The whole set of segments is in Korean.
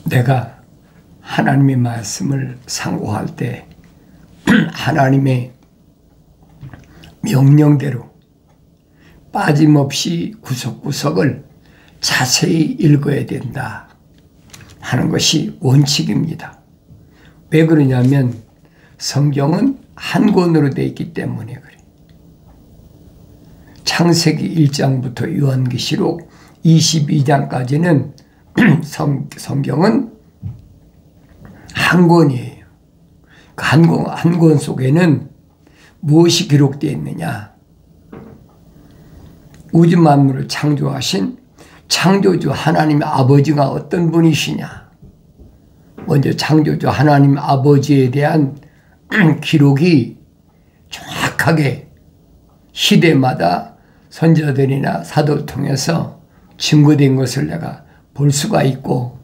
내가 하나님의 말씀을 상고할 때 하나님의 명령대로 빠짐없이 구석구석을 자세히 읽어야 된다 하는 것이 원칙입니다. 왜 그러냐면 성경은 한 권으로 되어 있기 때문에 그래. 창세기 1장부터 요한계시록 22장까지는 성경은 한 권이에요. 한 권 속에는 무엇이 기록되어 있느냐? 우주 만물을 창조하신 창조주 하나님 아버지가 어떤 분이시냐? 먼저 창조주 하나님 아버지에 대한 기록이 정확하게 시대마다 선자들이나 사도를 통해서 증거된 것을 내가 볼 수가 있고,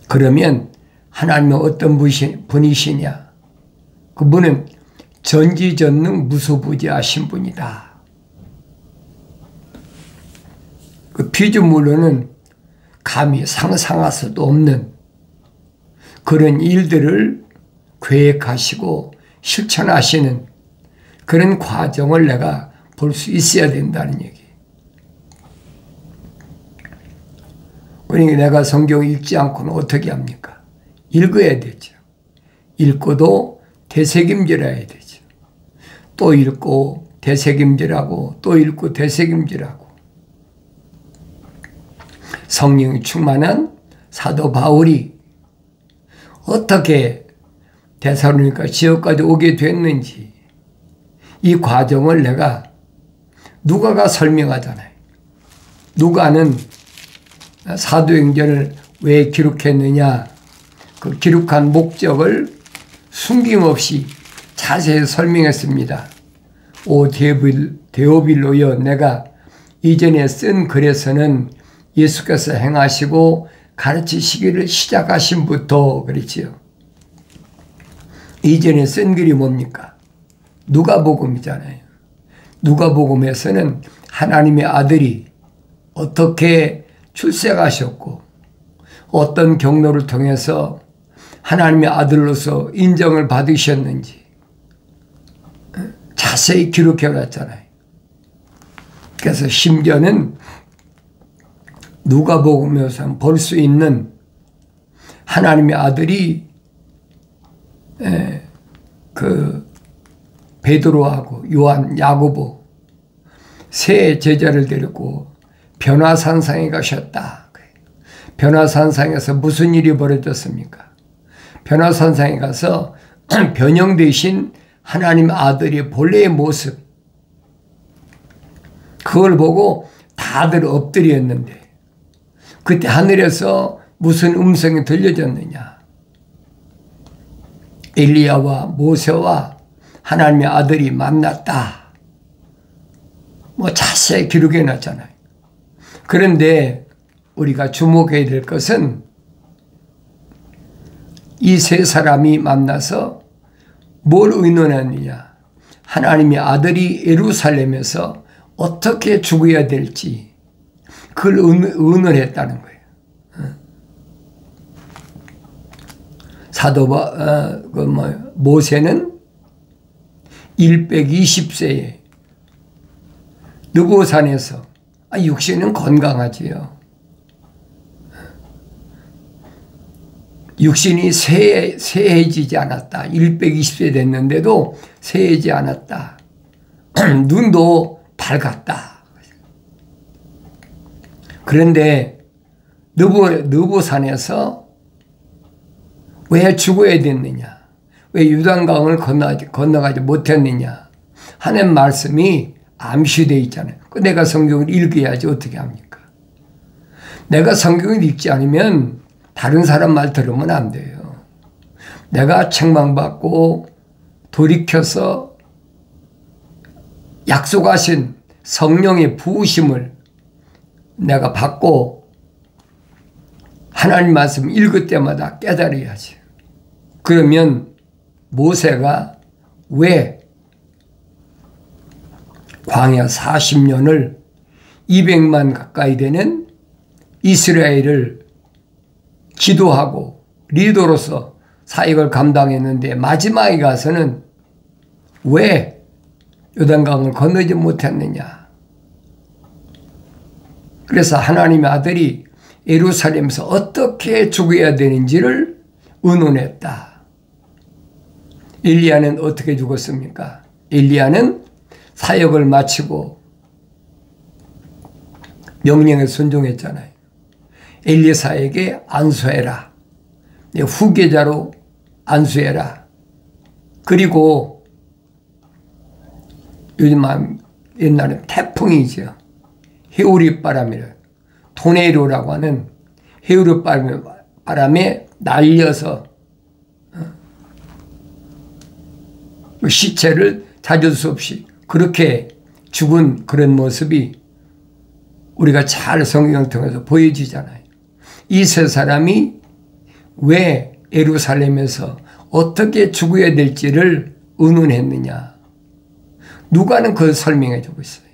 그러면 하나님은 어떤 분이시냐? 그분은 전지전능 무소부지하신 분이다. 그 피조물로는 감히 상상할 수도 없는 그런 일들을 계획하시고 실천하시는 그런 과정을 내가 볼 수 있어야 된다는 얘기. 그러니까 내가 성경 읽지 않고는 어떻게 합니까? 읽어야 되죠. 읽고도 되새김질해야 되죠. 또 읽고 되새김질하고 또 읽고 되새김질하고. 성령이 충만한 사도 바울이 어떻게 데살로니가 지역까지 오게 됐는지 이 과정을 내가 누가가 설명하잖아요. 누가는 사도행전을 왜 기록했느냐, 그 기록한 목적을 숨김없이 자세히 설명했습니다. 오 데오빌로여, 내가 이전에 쓴 글에서는 예수께서 행하시고 가르치시기를 시작하신부터 그랬지요. 이전에 쓴 글이 뭡니까? 누가복음이잖아요. 누가복음에서는 하나님의 아들이 어떻게 출생하셨고 어떤 경로를 통해서 하나님의 아들로서 인정을 받으셨는지 자세히 기록해 놨잖아요. 그래서 심지어는 누가복음에서 볼 수 있는 하나님의 아들이 그 베드로하고 요한, 야고보 세 제자를 데리고 변화산상에 가셨다. 변화산상에서 무슨 일이 벌어졌습니까? 변화산상에 가서 변형 되신 하나님 아들의 본래의 모습, 그걸 보고 다들 엎드렸는데 그때 하늘에서 무슨 음성이 들려졌느냐? 엘리야와 모세와 하나님의 아들이 만났다. 뭐 자세히 기록해 놨잖아요. 그런데 우리가 주목해야 될 것은 이 세 사람이 만나서 뭘 의논했느냐? 하나님의 아들이 예루살렘에서 어떻게 죽어야 될지 그걸 의논했다는 거예요. 모세는 120세에 느보산에서 육신은 건강하지요. 육신이 쇠해지지 않았다. 120세 됐는데도 쇠해지지 않았다. 눈도 밝았다. 그런데 느보산에서 왜 죽어야 됐느냐? 왜 요단강을 건너가지 못했느냐? 하는 말씀이 암시되어 있잖아요. 내가 성경을 읽어야지 어떻게 합니까? 내가 성경을 읽지 않으면 다른 사람 말 들으면 안 돼요. 내가 책망받고 돌이켜서 약속하신 성령의 부으심을 내가 받고 하나님 말씀 읽을 때마다 깨달아야지. 그러면 모세가 왜 광야 40년을 200만 가까이 되는 이스라엘을 기도하고 리더로서 사역을 감당했는데 마지막에 가서는 왜 요단강을 건너지 못했느냐. 그래서 하나님의 아들이 예루살렘에서 어떻게 죽어야 되는지를 의논했다. 엘리야는 어떻게 죽었습니까? 엘리야는 사역을 마치고 명령에 순종했잖아요. 엘리사에게 안수해라. 내 후계자로 안수해라. 그리고 요즘 옛날에 태풍이죠. 해오리바람이라 토네이도라고 하는 해오리바람에 날려서 시체를 찾을 수 없이 그렇게 죽은 그런 모습이 우리가 잘 성경을 통해서 보여지잖아요. 이 세 사람이 왜 예루살렘에서 어떻게 죽어야 될지를 의논했느냐. 누가는 그걸 설명해 주고 있어요.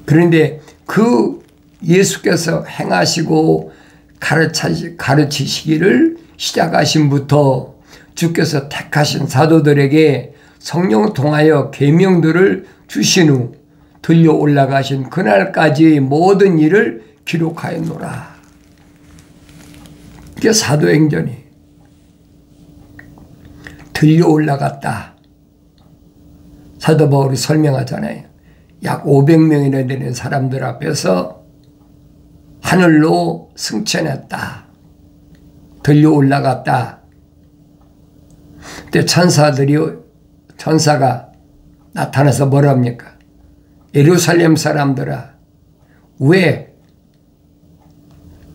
그런데 그 예수께서 행하시고 가르치시기를 시작하신부터 주께서 택하신 사도들에게 성령을 통하여 계명들을 주신 후 들려 올라가신 그날까지의 모든 일을 기록하였노라. 이게 사도행전이 들려 올라갔다. 사도 바울이 설명하잖아요. 약 500명이나 되는 사람들 앞에서 하늘로 승천했다. 들려 올라갔다. 그때 천사가 나타나서 뭐라 합니까? 예루살렘 사람들아, 왜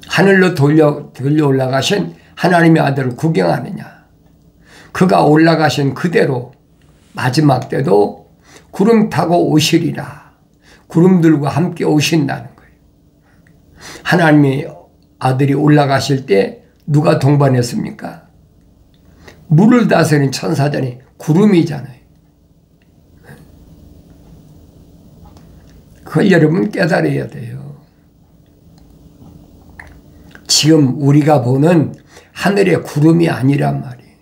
하늘로 들려 올라가신 하나님의 아들을 구경하느냐? 그가 올라가신 그대로 마지막 때도 구름 타고 오시리라. 구름들과 함께 오신다는 거예요. 하나님의 아들이 올라가실 때 누가 동반했습니까? 물을 다스리는 천사장이 구름이잖아요. 그걸 여러분 깨달아야 돼요. 지금 우리가 보는 하늘의 구름이 아니란 말이에요.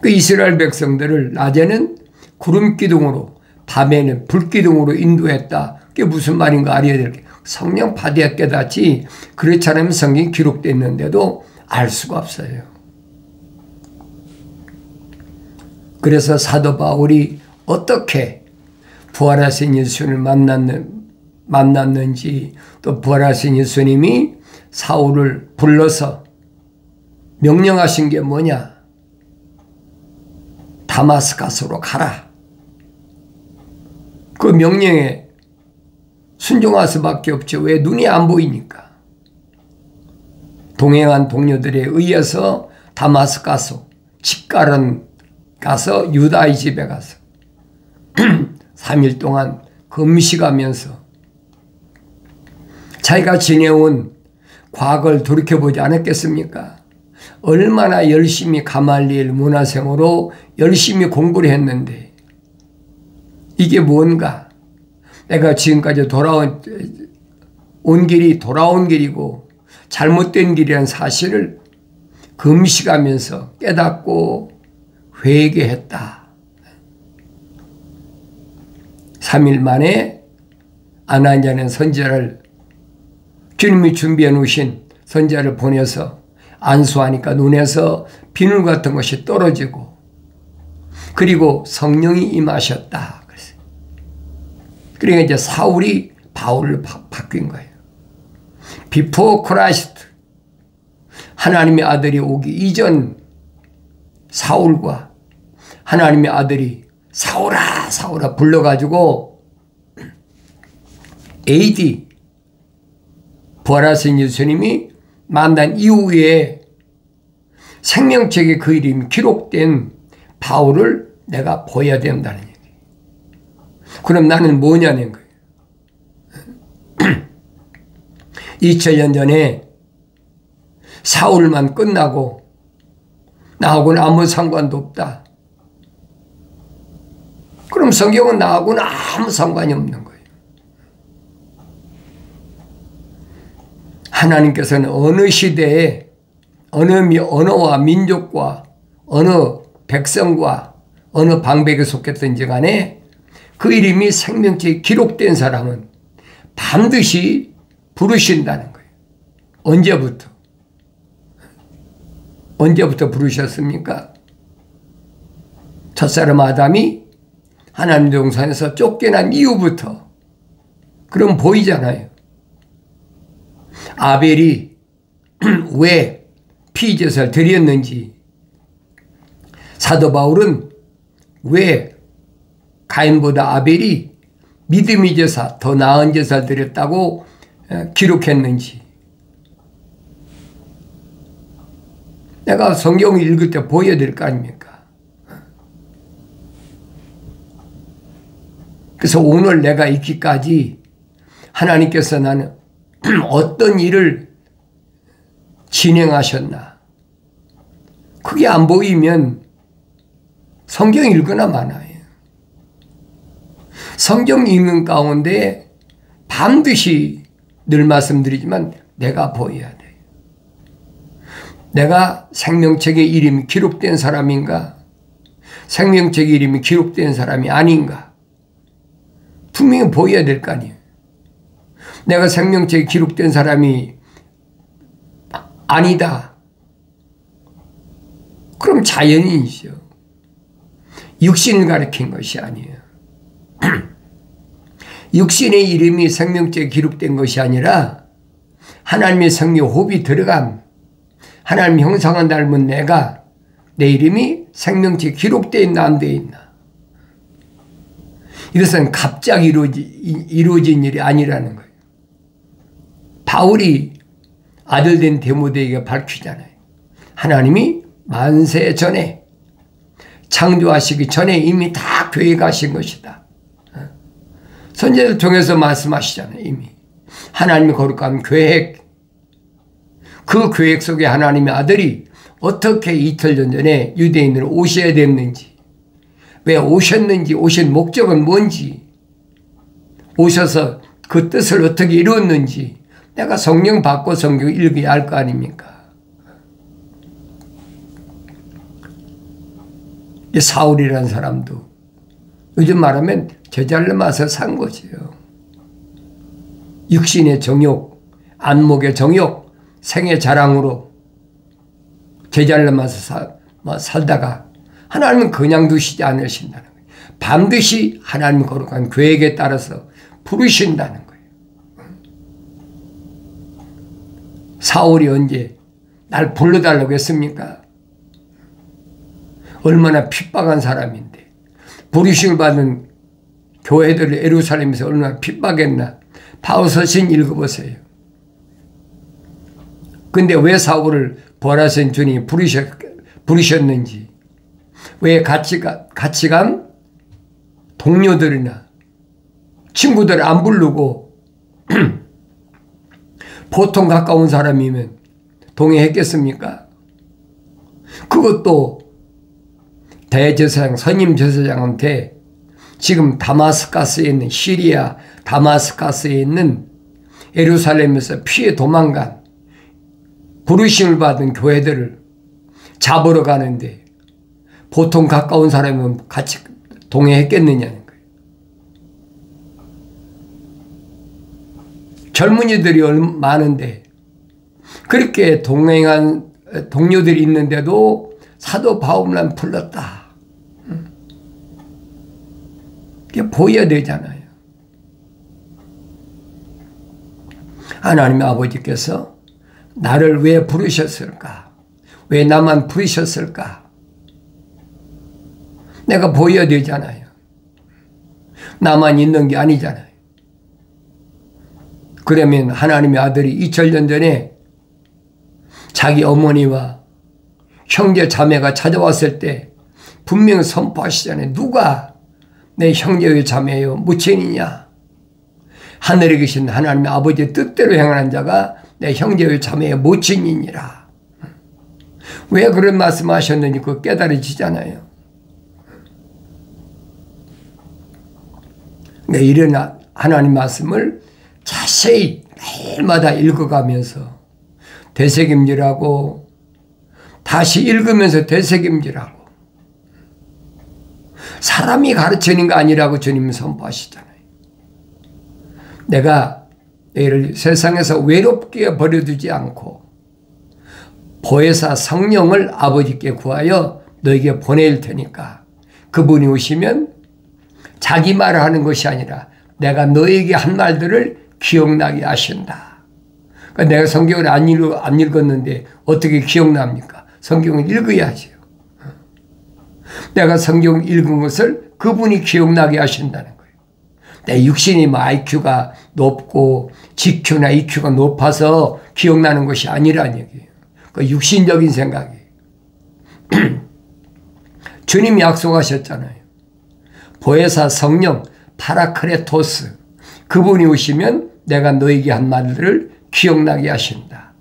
그 이스라엘 백성들을 낮에는 구름 기둥으로 밤에는 불 기둥으로 인도했다. 그게 무슨 말인가 알아야 될 게 성령 받아야 깨닫지 그렇지 않으면 성경이 기록됐는데도 알 수가 없어요. 그래서 사도 바울이 어떻게 부활하신 예수님을 만났는지 또 부활하신 예수님이 사울을 불러서 명령하신 게 뭐냐? 다마스카스로 가라. 그 명령에 순종할 수밖에 없죠. 왜? 눈이 안 보이니까. 동행한 동료들에 의해서 다마스카스 집가론 가서 유다의 집에 가서 3일 동안 금식하면서 자기가 지내온 과거를 돌이켜보지 않았겠습니까? 얼마나 열심히 가말리엘 문화생으로 열심히 공부를 했는데 이게 뭔가? 내가 지금까지 온 길이 돌아온 길이고 잘못된 길이라는 사실을 금식하면서 깨닫고 회개했다. 3일 만에 아나니아는 선지자를 주님이 준비해 놓으신 선지자를 보내서 안수하니까 눈에서 비늘 같은 것이 떨어지고 그리고 성령이 임하셨다. 그러니까 이제 사울이 바울을 바뀐 거예요. Before Christ, 하나님의 아들이 오기 이전 사울과 하나님의 아들이 사울아 사울아 불러가지고 AD 부활하신 예수님이 만난 이후에 생명책에 그 이름이 기록된 바울을 내가 보여야 된다는 얘기예요. 그럼 나는 뭐냐는 거예요. 2000년 전에 사울만 끝나고 나하고는 아무 상관도 없다. 그럼 성경은 나하고는 아무 상관이 없는 거예요. 하나님께서는 어느 시대에 어느 언어와 민족과 어느 백성과 어느 방백에 속했든지 간에 그 이름이 생명책에 기록된 사람은 반드시 부르신다는 거예요. 언제부터? 언제부터 부르셨습니까? 첫사람 아담이 하나님 동산에서 쫓겨난 이후부터. 그럼 보이잖아요. 아벨이 왜 피제사를 드렸는지, 사도 바울은 왜 가인보다 아벨이 믿음의 제사, 더 나은 제사를 드렸다고 기록했는지. 내가 성경을 읽을 때 보여야 될 거 아닙니까? 그래서 오늘 내가 있기까지 하나님께서 나는 어떤 일을 진행하셨나. 그게 안 보이면 성경 읽거나 마나요. 성경 읽는 가운데 반드시 늘 말씀드리지만 내가 보여야 돼요. 내가 생명책에 이름이 기록된 사람인가? 생명책에 이름이 기록된 사람이 아닌가? 분명히 보여야 될 거 아니에요. 내가 생명책에 기록된 사람이 아니다. 그럼 자연인이죠. 육신을 가리킨 것이 아니에요. 육신의 이름이 생명책에 기록된 것이 아니라 하나님의 성령 호흡이 들어간 하나님 형상을 닮은 내가, 내 이름이 생명책에 기록되어 있나 안 되어 있나. 이것은 갑자기 이루어진 일이 아니라는 거예요. 바울이 아들 된 디모데에게 밝히잖아요. 하나님이 만세 전에, 창조하시기 전에 이미 다 계획하신 것이다. 선지자를 통해서 말씀하시잖아요. 이미 하나님의 거룩한 계획, 그 계획 속에 하나님의 아들이 어떻게 이틀 전에 유대인으로 오셔야 됐는지, 왜 오셨는지, 오신 목적은 뭔지, 오셔서 그 뜻을 어떻게 이루었는지 내가 성령 받고 성경 읽어야 할 거 아닙니까? 이 사울이라는 사람도 요즘 말하면 제잘로 맛을 산 거지요. 육신의 정욕, 안목의 정욕, 생의 자랑으로 제잘로 맛을 살다가 하나님은 그냥 두시지 않으신다는 거예요. 반드시 하나님 거룩한 계획에 따라서 부르신다는 거예요. 사울이 언제 날 불러달라고 했습니까? 얼마나 핍박한 사람인데, 부르심을 받은 교회들을 예루살렘에서 얼마나 핍박했나. 바울서신 읽어보세요. 근데 왜 사울을 부활하신 주님이 부르셨는지, 왜 같이 간 동료들이나 친구들을 안 부르고 보통 가까운 사람이면 동의했겠습니까? 그것도 대제사장, 선임 제사장한테 지금 다마스카스에 있는, 시리아 다마스카스에 있는 예루살렘에서 피해 도망간 부르심을 받은 교회들을 잡으러 가는데 보통 가까운 사람은 같이 동의했겠느냐는 거예요. 젊은이들이 많은데 그렇게 동행한 동료들이 있는데도 사도 바울만 불렀다. 이게 보여야 되잖아요. 하나님의 아버지께서 나를 왜 부르셨을까? 왜 나만 부르셨을까? 내가 보여야 되잖아요. 나만 있는 게 아니잖아요. 그러면 하나님의 아들이 2000년 전에 자기 어머니와 형제 자매가 찾아왔을 때 분명히 선포하시잖아요. 누가 내 형제요 자매요 무친이냐? 하늘에 계신 하나님의 아버지의 뜻대로 행하는 자가 내 형제요 자매요 모친이니라. 왜 그런 말씀하셨는지 그거 깨달아지잖아요. 이런 하나님 말씀을 자세히 날마다 읽어가면서 되새김질하고 다시 읽으면서 되새김질하고 사람이 가르치는 거 아니라고 주님은 선포하시잖아요. 내가 너희를 세상에서 외롭게 버려두지 않고 보혜사 성령을 아버지께 구하여 너에게 보낼 테니까 그분이 오시면 자기 말을 하는 것이 아니라 내가 너에게 한 말들을 기억나게 하신다. 그러니까 내가 성경을 안 읽었는데 어떻게 기억납니까? 성경을 읽어야지요. 내가 성경 읽은 것을 그분이 기억나게 하신다는 거예요. 내 육신이 뭐 IQ가 높고 GQ나 EQ가 높아서 기억나는 것이 아니라는 얘기예요. 그 육신적인 생각이에요. 주님이 약속하셨잖아요. 보혜사 성령 파라크레토스 그분이 오시면 내가 너에게 한 말들을 기억나게 하신다.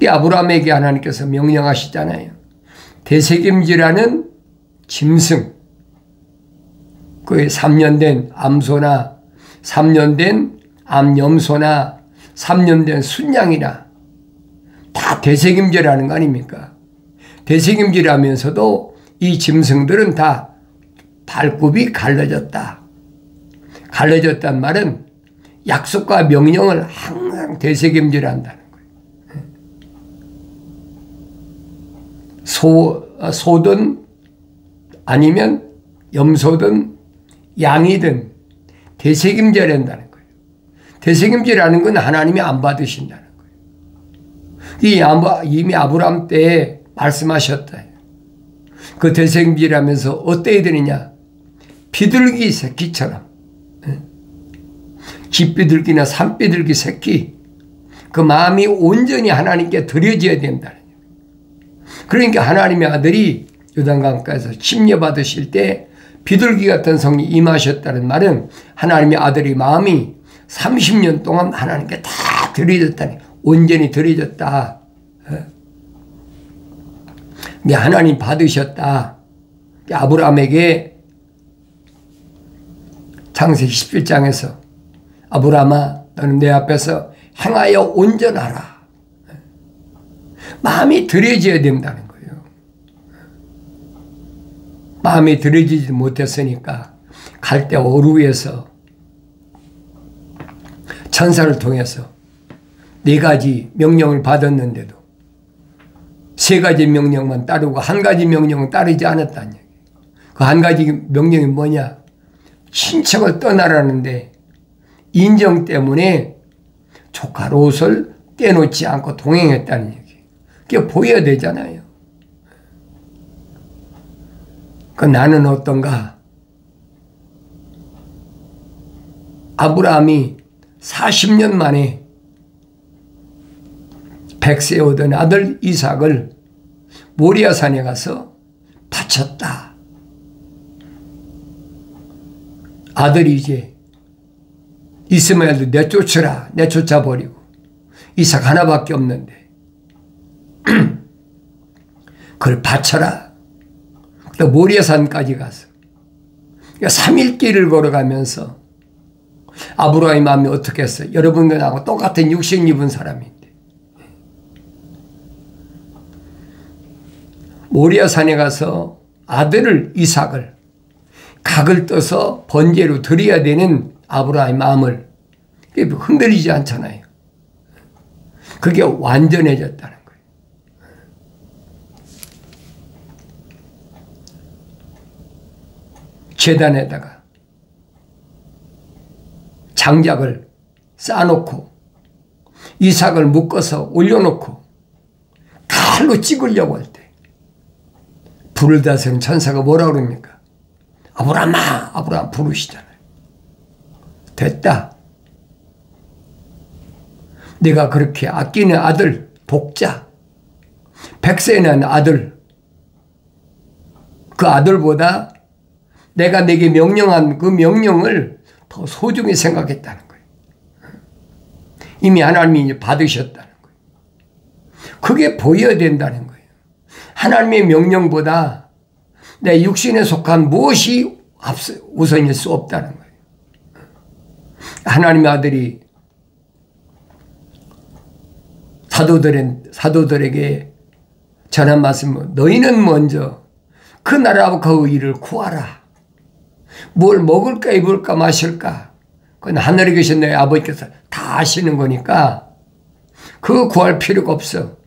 아브라함에게 하나님께서 명령하시잖아요. 되새김질하는 짐승, 그 3년 된 암소나 3년 된 암염소나 3년 된 순양이나 다 되새김질하는 거 아닙니까? 되새김질하면서도 이 짐승들은 다 발굽이 갈라졌다. 갈라졌단 말은 약속과 명령을 항상 되새김질한다는 거예요. 소든 아니면 염소든 양이든 되새김질한다는 거예요. 되새김질하는 건 하나님이 안 받으신다는 거예요. 이미 아브라함 때에 말씀하셨다. 그 되새김질하면서 어때야 되느냐? 비둘기 새끼처럼, 쥐비둘기나 산비둘기 새끼, 그 마음이 온전히 하나님께 드려져야 된다는 거예요. 그러니까 하나님의 아들이 요단강가에서 침례받으실 때 비둘기 같은 성이 임하셨다는 말은 하나님의 아들의 마음이 30년 동안 하나님께 다 드려졌다니, 온전히 드려졌다. 하나님 받으셨다. 아브라함에게 창세기 17장에서 아브라함아 너는 내 앞에서 행하여 온전하라. 마음이 드려져야 된다는 거예요. 마음이 드려지지 못했으니까 갈대 오루에서 천사를 통해서 4가지 명령을 받았는데도 3가지 명령만 따르고 1가지 명령은 따르지 않았다는 얘기예요. 그 1가지 명령이 뭐냐? 친척을 떠나라는데 인정 때문에 조카 롯을 떼놓지 않고 동행했다는 얘기예요. 그게 보여야 되잖아요. 그 나는 어떤가? 아브라함이 40년 만에 백세에 얻은 아들 이삭을 모리아산에 가서 바쳤다. 아들이 이제 이스마엘도 내쫓으라. 내쫓아버리고 이삭 하나밖에 없는데 그걸 바쳐라. 또 모리아산까지 가서 3일 길을 걸어가면서 아브라함의 마음이 어떻게 했어요? 여러분과 나하고 똑같은 육신 입은 사람인데 모리아산에 가서 아들을 이삭을 각을 떠서 번제로 드려야 되는 아브라함의 마음을 흔들리지 않잖아요. 그게 완전해졌다는 거예요. 제단에다가 장작을 쌓아놓고 이삭을 묶어서 올려놓고 칼로 찍으려고 할 때 불을 다스리는 천사가 뭐라 그럽니까? 아브라함아, 아브라함 부르시잖아요. 됐다. 네가 그렇게 아끼는 아들, 독자, 100세에 난 아들, 그 아들보다 내가 네게 명령한 그 명령을 더 소중히 생각했다는 거예요. 이미 하나님이 이제 받으셨다는 거예요. 그게 보여야 된다는 거예요. 하나님의 명령보다 내 육신에 속한 무엇이 우선일 수 없다는 거예요. 하나님의 아들이 사도들에게 전한 말씀은 너희는 먼저 그 나라와 그 의를 구하라. 뭘 먹을까 입을까 마실까 그건 하늘에 계신 너희 아버지께서 다 아시는 거니까 그거 구할 필요가 없어.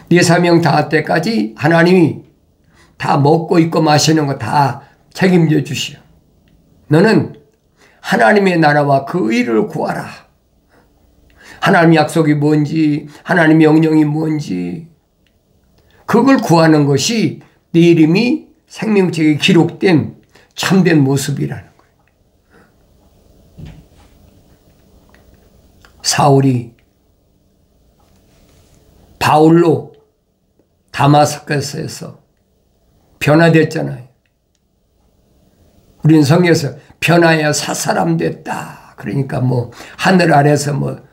네 사명 다할 때까지 하나님이 다 먹고 입고 마시는 거 다 책임져 주시오. 너는 하나님의 나라와 그 의를 구하라. 하나님의 약속이 뭔지 하나님의 명령이 뭔지 그걸 구하는 것이 네 이름이 생명책에 기록된 참된 모습이라는 거예요. 사울이 바울로 다마스커스에서 변화됐잖아요. 우리는 성경에서 변화야 사사람 됐다. 그러니까 뭐 하늘 아래서 뭐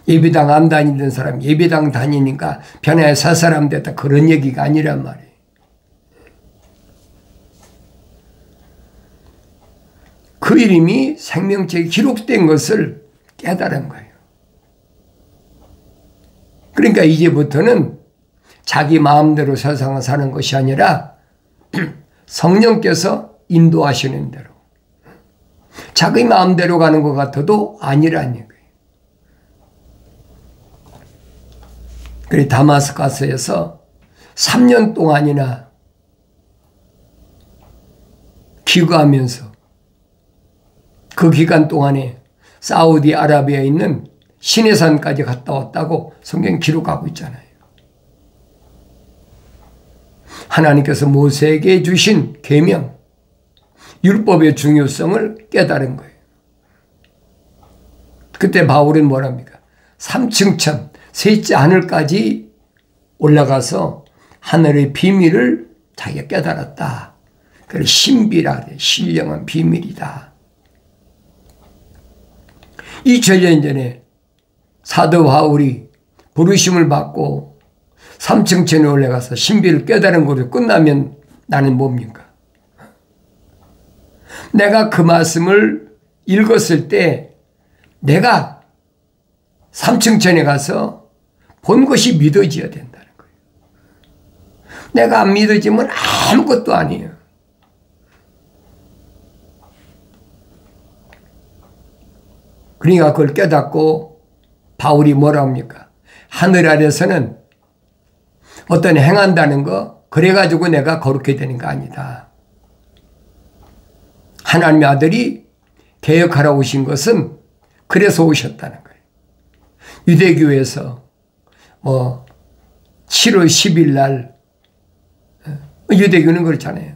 예배당 안 다니던 사람 예배당 다니니까 변화야 사사람 됐다. 그런 얘기가 아니란 말이에요. 그 이름이 생명책에 기록된 것을 깨달은 거예요. 그러니까 이제부터는 자기 마음대로 세상을 사는 것이 아니라 성령께서 인도하시는 대로 자기 마음대로 가는 것 같아도 아니라는 거예요. 그래서 다마스커스에서 3년 동안이나 기거하면서 그 기간 동안에 사우디아라비아에 있는 시내산까지 갔다 왔다고 성경 기록하고 있잖아요. 하나님께서 모세에게 주신 계명, 율법의 중요성을 깨달은 거예요. 그때 바울은 뭐랍니까? 3층 천, 셋째 하늘까지 올라가서 하늘의 비밀을 자기가 깨달았다. 그래서 신비라 그래. 신령한 비밀이다. 2000년 전에 사도 바울이 부르심을 받고 3층 천에 올라가서 신비를 깨달은 것으로 끝나면 나는 뭡니까? 내가 그 말씀을 읽었을 때 내가 3층 천에 가서 본 것이 믿어져야 된다는 거예요. 내가 안 믿어지면 아무것도 아니에요. 그러니까 그걸 깨닫고 바울이 뭐라 합니까? 하늘 아래서는 어떤 행한다는 거 그래가지고 내가 거룩해야 되는 거 아니다. 하나님의 아들이 개혁하러 오신 것은 그래서 오셨다는 거예요. 유대교에서 7월 10일 날 유대교는 그렇잖아요.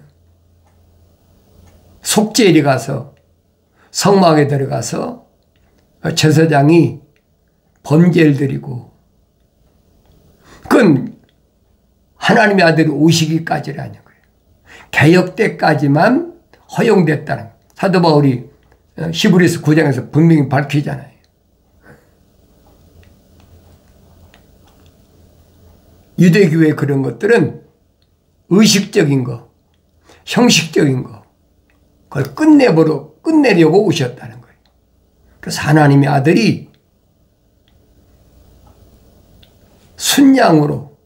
속죄일에 가서 성막에 들어가서 제사장이 번제를 드리고 그건 하나님의 아들이 오시기까지라는 거예요. 개혁 때까지만 허용됐다는 거예요. 사도 바울이 히브리서 9장에서 분명히 밝히잖아요. 유대교의 그런 것들은 의식적인 거, 형식적인 거, 그걸 끝내려고 오셨다는 거예요. 그래서 하나님의 아들이 순양으로,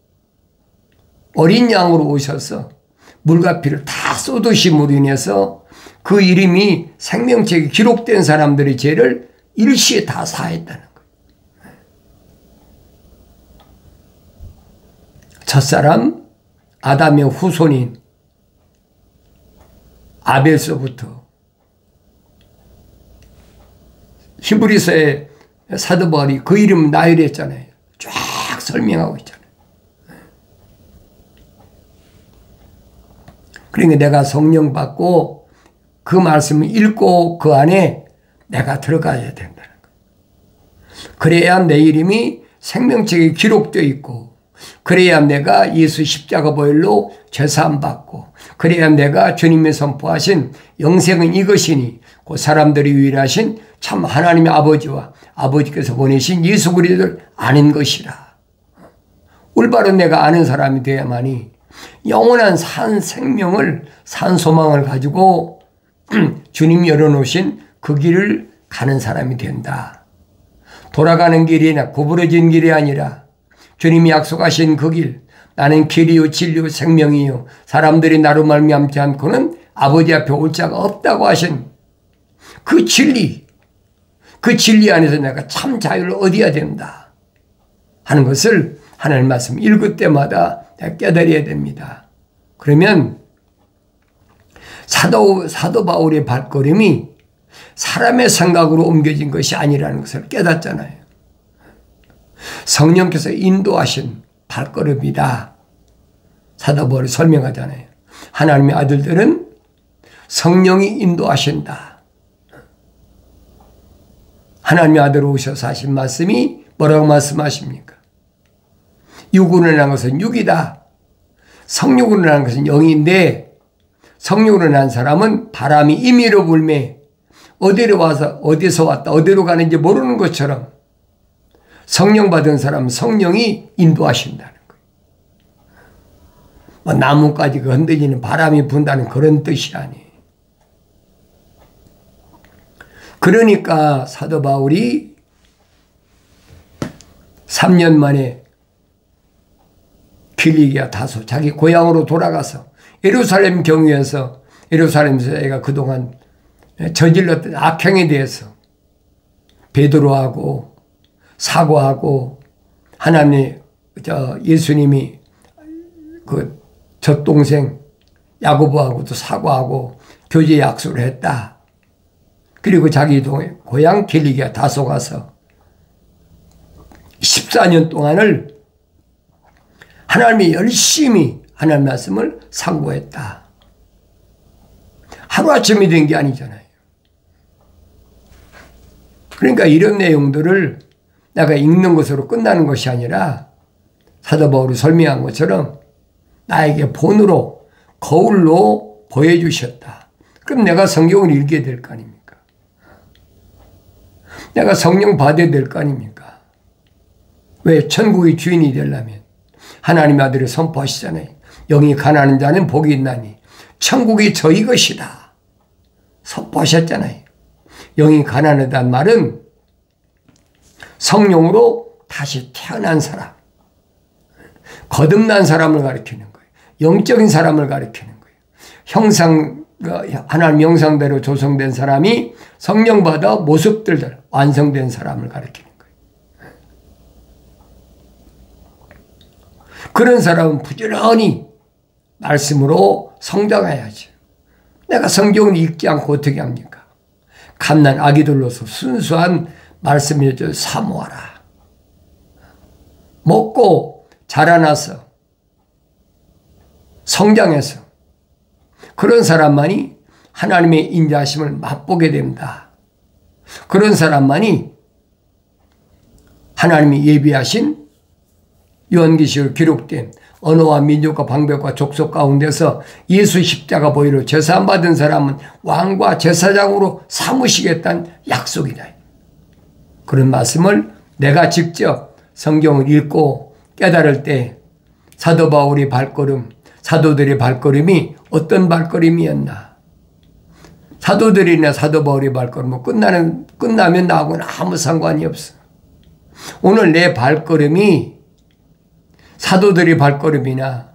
어린 양으로 오셔서 물과 피를 다 쏟으심으로 인해서 그 이름이 생명책에 기록된 사람들의 죄를 일시에 다 사했다는 거예요. 첫사람 아담의 후손인 아벨서부터 히브리서의 사도 바울이 그 이름 나열했잖아요. 쫙 설명하고 있잖아요. 그러니까 내가 성령 받고 그 말씀을 읽고 그 안에 내가 들어가야 된다는 거예요. 그래야 내 이름이 생명책에 기록되어 있고 그래야 내가 예수 십자가 보혈로 죄사함 받고 그래야 내가 주님이 선포하신 영생은 이것이니 그 사람들이 유일하신 참 하나님의 아버지와 아버지께서 보내신 예수 그리스도를 아는 것이라. 올바른 내가 아는 사람이 되어야만이 영원한 산 생명을 산 소망을 가지고 주님이 열어놓으신 그 길을 가는 사람이 된다. 돌아가는 길이나 구부러진 길이 아니라 주님이 약속하신 그 길, 나는 길이요 진리요 생명이요 사람들이 나로 말미암지 않고는 아버지 앞에 올 자가 없다고 하신 그 진리, 그 진리 안에서 내가 참 자유를 얻어야 된다 하는 것을 하나님 말씀 읽을 때마다 내가 깨달아야 됩니다. 그러면 사도 바울의 발걸음이 사람의 생각으로 옮겨진 것이 아니라는 것을 깨닫잖아요. 성령께서 인도하신 발걸음이다. 사도 바울이 설명하잖아요. 하나님의 아들들은 성령이 인도하신다. 하나님의 아들 오셔서 하신 말씀이 뭐라고 말씀하십니까? 육으로 난 것은 육이다. 성육으로 난 것은 영인데 성육으로 난 사람은 바람이 임의로 불매 어디로 와서 어디서 왔다 어디로 가는지 모르는 것처럼 성령 받은 사람은 성령이 인도하신다는 거예요. 뭐 나뭇가지 흔들리는 바람이 분다는 그런 뜻이 아니에요. 그러니까 사도 바울이 3년 만에 길리기아 다소 자기 고향으로 돌아가서 예루살렘 경유에서 예루살렘에서 애가 그동안 저질렀던 악행에 대해서 베드로하고 사과하고 하나님 예수님이 그 젖동생 야고보하고도 사과하고 교제 약속을 했다. 그리고 자기 고향 길리기아 다소 가서 14년 동안을 하나님이 열심히 하나님 말씀을 상고했다. 하루아침에 된 게 아니잖아요. 그러니까 이런 내용들을 내가 읽는 것으로 끝나는 것이 아니라 사도 바울이 설명한 것처럼 나에게 본으로 거울로 보여주셨다. 그럼 내가 성경을 읽게 될 거 아닙니까? 내가 성령 받아야 될 거 아닙니까? 왜? 천국의 주인이 되려면 하나님의 아들을 선포하시잖아요. 영이 가난한 자는 복이 있나니 천국이 저희 것이다. 선포하셨잖아요. 영이 가난하다는 말은 성령으로 다시 태어난 사람, 거듭난 사람을 가리키는 거예요. 영적인 사람을 가리키는 거예요. 하나님 형상대로 조성된 사람이 성령 받아 모습들대로 완성된 사람을 가리키는 거예요. 그런 사람은 부지런히 말씀으로 성장해야지. 내가 성경을 읽지 않고 어떻게 합니까? 갓난 아기들로서 순수한 말씀을 사모하라. 먹고 자라나서 성장해서 그런 사람만이 하나님의 인자하심을 맛보게 됩니다. 그런 사람만이 하나님이 예비하신 요한계시록 기록된 언어와 민족과 방백과 족속 가운데서 예수 십자가 보혈로 제사함 받은 사람은 왕과 제사장으로 삼으시겠다는 약속이다. 그런 말씀을 내가 직접 성경을 읽고 깨달을 때 사도 바울의 발걸음, 사도들의 발걸음이 어떤 발걸음이었나. 사도들이나 사도 바울의 발걸음은 끝나면 나하고는 아무 상관이 없어. 오늘 내 발걸음이 사도들의 발걸음이나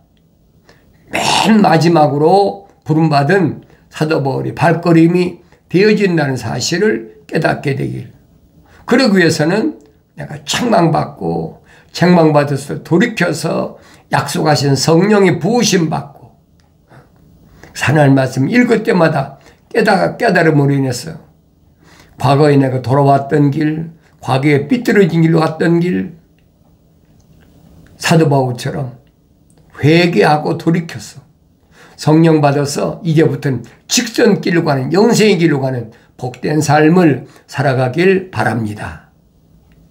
맨 마지막으로 부름받은 사도 바울의 발걸음이 되어진다는 사실을 깨닫게 되길. 그러기 위해서는 내가 책망받고 책망받아서 돌이켜서 약속하신 성령의 부으심 받고 하나님 말씀 읽을 때마다 깨달음으로 인해서 과거에 내가 돌아왔던 길, 과거에 삐뚤어진 길로 갔던 길, 사도 바울처럼 회개하고 돌이켜서 성령 받아서 이제부터는 직선길로 가는 영생의 길로 가는 복된 삶을 살아가길 바랍니다.